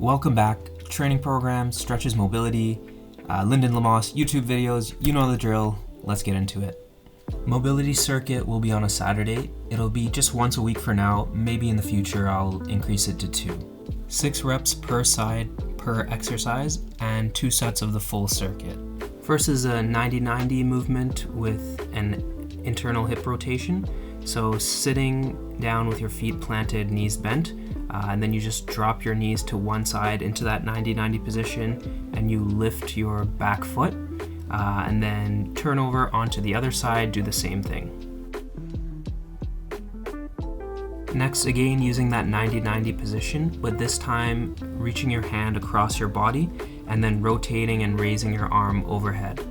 Welcome back. Training programs, stretches, mobility, Lyndon Lamos, YouTube videos, you know the drill. Let's get into it. Mobility circuit will be on a Saturday. It'll be just once a week for now. Maybe in the future I'll increase it to 2. 6 reps per side per exercise and 2 sets of the full circuit. First is a 90-90 movement with an internal hip rotation. So sitting down with your feet planted, knees bent, and then you just drop your knees to one side into that 90-90 position and you lift your back foot and then turn over onto the other side, do the same thing. Next, again using that 90-90 position, but this time reaching your hand across your body and then rotating and raising your arm overhead.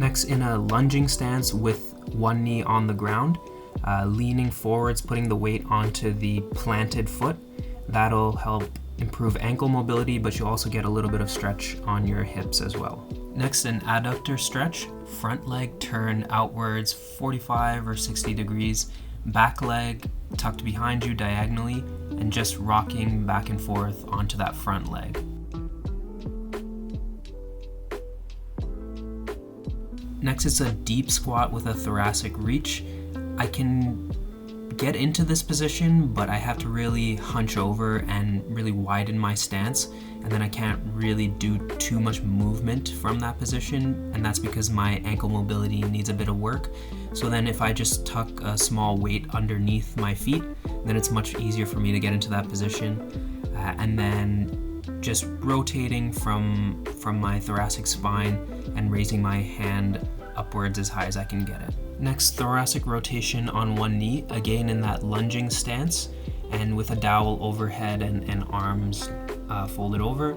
Next, in a lunging stance with one knee on the ground, leaning forwards, putting the weight onto the planted foot. That'll help improve ankle mobility, but you also get a little bit of stretch on your hips as well. Next, an adductor stretch. Front leg turned outwards 45 or 60 degrees, back leg tucked behind you diagonally, and just rocking back and forth onto that front leg. Next, it's a deep squat with a thoracic reach. I can get into this position, but I have to really hunch over and really widen my stance, and then I can't really do too much movement from that position, and that's because my ankle mobility needs a bit of work. So then if I just tuck a small weight underneath my feet, then it's much easier for me to get into that position. And then just rotating from my thoracic spine and raising my hand upwards as high as I can get it. Next, thoracic rotation on one knee, again in that lunging stance and with a dowel overhead and arms folded over.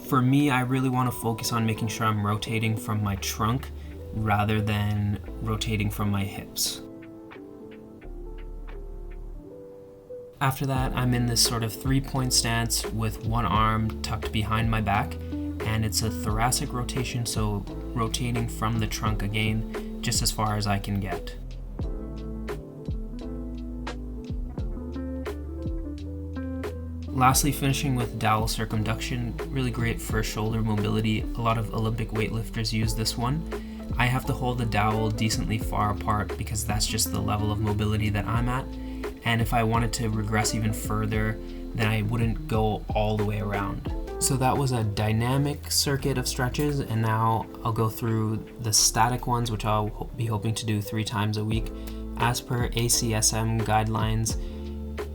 For me, I really want to focus on making sure I'm rotating from my trunk rather than rotating from my hips. After that, I'm in this sort of 3-point stance with one arm tucked behind my back, and it's a thoracic rotation, so rotating from the trunk again, just as far as I can get. Lastly, finishing with Dowel circumduction, really great for shoulder mobility. A lot of Olympic weightlifters use this one. I have to hold the dowel decently far apart because that's just the level of mobility that I'm at. And if I wanted to regress even further, then I wouldn't go all the way around. So that was a dynamic circuit of stretches, and now I'll go through the static ones, which I'll be hoping to do 3 times a week. As per ACSM guidelines,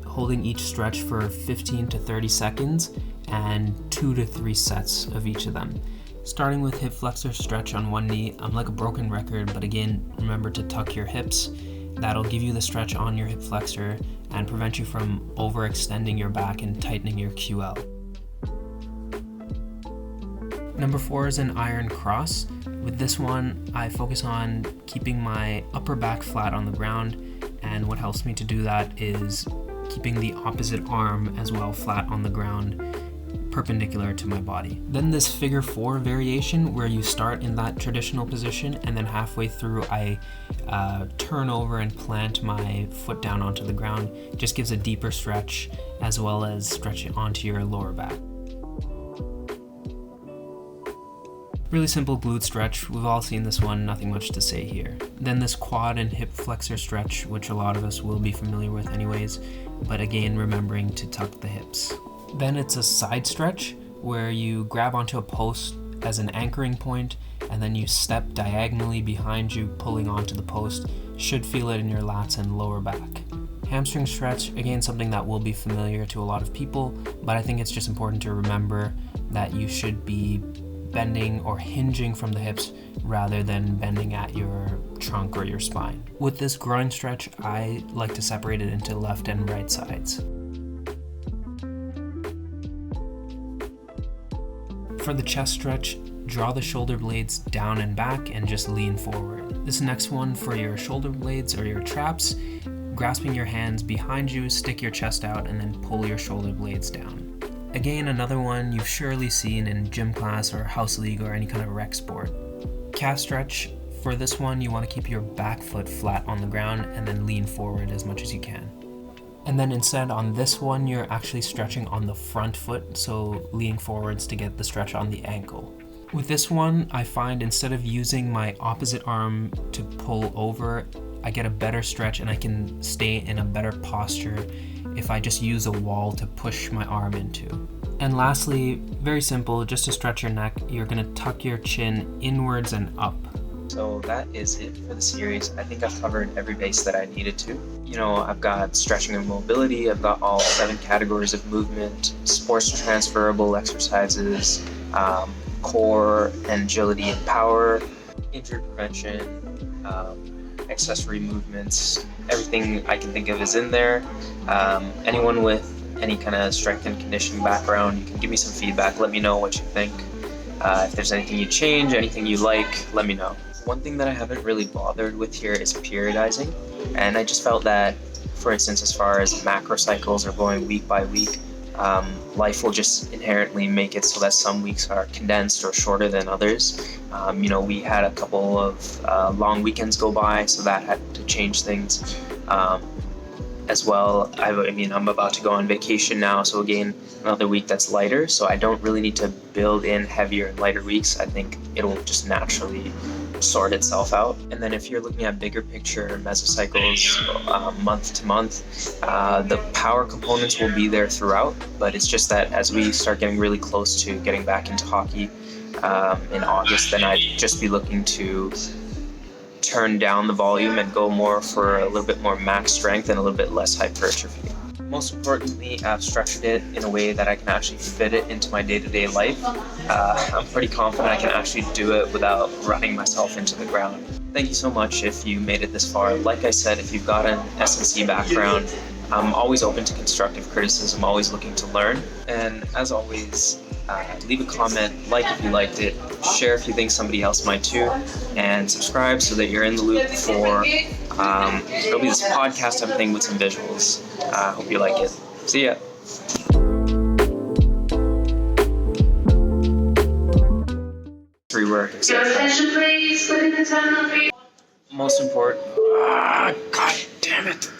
holding each stretch for 15 to 30 seconds and 2 to 3 sets of each of them. Starting with hip flexor stretch on one knee, I'm like a broken record, but again, remember to tuck your hips. That'll give you the stretch on your hip flexor and prevent you from overextending your back and tightening your QL. Number 4 is an iron cross. With this one, I focus on keeping my upper back flat on the ground, and what helps me to do that is keeping the opposite arm as well flat on the ground, perpendicular to my body. Then this figure 4 variation where you start in that traditional position and then halfway through I turn over and plant my foot down onto the ground. Just gives a deeper stretch as well as stretch it onto your lower back. Really simple glute stretch. We've all seen this one, nothing much to say here. Then this quad and hip flexor stretch, which a lot of us will be familiar with anyways, but again, remembering to tuck the hips. Then it's a side stretch where you grab onto a post as an anchoring point and then you step diagonally behind you, pulling onto the post. Should feel it in your lats and lower back. Hamstring stretch, again, something that will be familiar to a lot of people, but I think it's just important to remember that you should be bending or hinging from the hips rather than bending at your trunk or your spine. With this groin stretch, I like to separate it into left and right sides. For the chest stretch, draw the shoulder blades down and back and just lean forward. This next one for your shoulder blades or your traps, grasping your hands behind you, stick your chest out and then pull your shoulder blades down. Again, another one you've surely seen in gym class or house league or any kind of rec sport. Calf stretch, For this one, you want to keep your back foot flat on the ground and then lean forward as much as you can. And then instead on this one, you're actually stretching on the front foot, so leaning forwards to get the stretch on the ankle. With this one, I find instead of using my opposite arm to pull over, I get a better stretch and I can stay in a better posture if I just use a wall to push my arm into. And lastly, very simple, just to stretch your neck, you're gonna tuck your chin inwards and up. So that is it for the series. I think I've covered every base that I needed to. You know, I've got stretching and mobility, I've got all 7 categories of movement, sports transferable exercises, core and agility and power, injury prevention, accessory movements, everything I can think of is in there. Anyone with any kind of strength and conditioning background, you can give me some feedback, let me know what you think. If there's anything you change, anything you like, let me know. One thing that I haven't really bothered with here is periodizing, and I just felt that, for instance, as far as macro cycles are going week by week, life will just inherently make it so that some weeks are condensed or shorter than others. You know, we had a couple of long weekends go by, so that had to change things. As well, I mean, I'm about to go on vacation now, so again, another week that's lighter, so I don't really need to build in heavier and lighter weeks. I think it'll just naturally sort itself out. And then if you're looking at bigger picture mesocycles, month to month, the power components will be there throughout, but it's just that as we start getting really close to getting back into hockey in August, then I'd just be looking to turn down the volume and go more for a little bit more max strength and a little bit less hypertrophy. Most importantly, I've structured it in a way that I can actually fit it into my day-to-day life. I'm pretty confident I can actually do it without running myself into the ground. Thank you so much if you made it this far. Like I said, if you've got an S&C background, I'm always open to constructive criticism, always looking to learn. And as always, leave a comment, like if you liked it, share if you think somebody else might too, and subscribe so that you're in the loop for there'll be this podcast everything with some visuals. Hope you like it. See ya. Rework, etc. Most important. God damn it.